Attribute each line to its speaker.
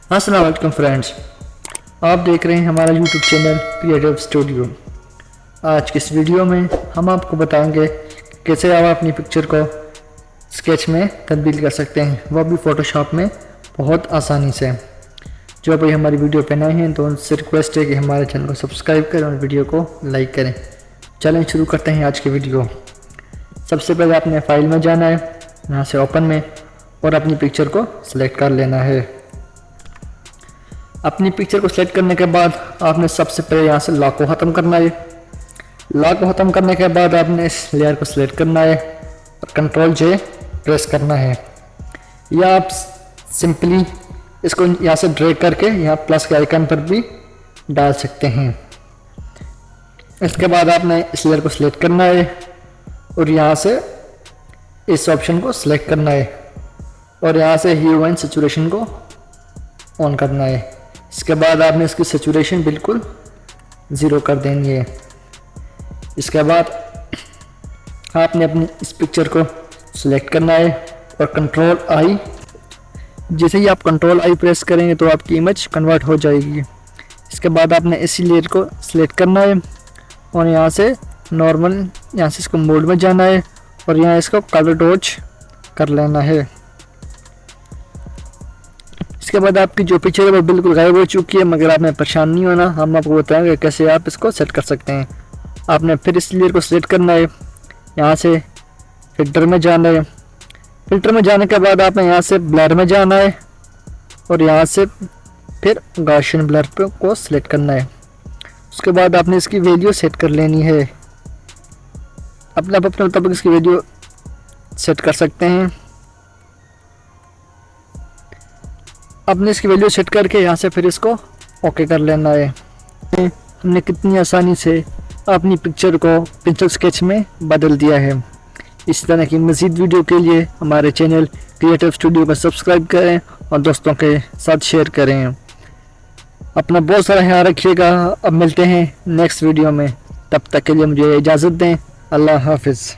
Speaker 1: अस्सलाम वालेकुम फ्रेंड्स, आप देख रहे हैं हमारा यूट्यूब चैनल क्रिएटिव स्टूडियो। आज की इस वीडियो में हम आपको बताएंगे कैसे आप अपनी पिक्चर को स्केच में तब्दील कर सकते हैं, वह भी फ़ोटोशॉप में बहुत आसानी से। जो अभी हमारी वीडियो पे नए हैं तो उनसे रिक्वेस्ट है कि हमारे चैनल को सब्सक्राइब करें और वीडियो को लाइक करें। चलें शुरू करते हैं आज की वीडियो। सबसे पहले आपने फाइल में जाना है, यहाँ से ओपन में, और अपनी पिक्चर को सिलेक्ट कर लेना है। अपनी पिक्चर को सिलेक्ट करने के बाद आपने सबसे पहले यहाँ से लॉक को ख़त्म करना है। लॉक को ख़त्म करने के बाद आपने इस लेयर को सिलेक्ट करना है और कंट्रोल जे प्रेस करना है, या आप सिंपली इसको यहाँ से ड्रैग करके यहाँ प्लस के आइकन पर भी डाल सकते हैं। इसके बाद आपने इस लेयर को सिलेक्ट करना है और यहाँ से इस ऑप्शन को सिलेक्ट करना है और यहाँ से ह्यू एंड सैचुरेशन को ऑन करना है। इसके बाद आपने इसकी सैचुरेशन बिल्कुल 0 कर देनी है। इसके बाद आपने अपनी इस पिक्चर को सिलेक्ट करना है और कंट्रोल आई, जैसे ही आप कंट्रोल आई प्रेस करेंगे तो आपकी इमेज कन्वर्ट हो जाएगी। इसके बाद आपने इसी लेयर को सिलेक्ट करना है और यहाँ से नॉर्मल, यहाँ से इसको मोड में जाना है और यहाँ इसको कलर डॉज कर लेना है। इसके बाद आपकी जो पिक्चर है वो बिल्कुल गायब हो चुकी है, मगर आपने परेशान नहीं होना, हम आपको बताएंगे कैसे आप इसको सेट कर सकते हैं। आपने फिर इस लेयर को सिलेक्ट करना है, यहाँ से फिल्टर में जाना है। फिल्टर में जाने के बाद आपने यहाँ से ब्लर में जाना है और यहाँ से फिर गॉसियन ब्लर को सिलेक्ट करना है। उसके बाद आपने इसकी वैल्यू सेट कर लेनी है। अपने मुताबिक इसकी वैल्यू सेट कर सकते हैं। आपने इसकी वैल्यू सेट करके यहाँ से फिर इसको ओके कर लेना है। हमने कितनी आसानी से अपनी पिक्चर को पेंसिल स्केच में बदल दिया है। इस तरह की मज़ीद वीडियो के लिए हमारे चैनल क्रिएटिव स्टूडियो को सब्सक्राइब करें और दोस्तों के साथ शेयर करें। अपना बहुत सारा ख्याल रखिएगा। अब मिलते हैं नेक्स्ट वीडियो में, तब तक के लिए मुझे इजाज़त दें। अल्लाह हाफिज़।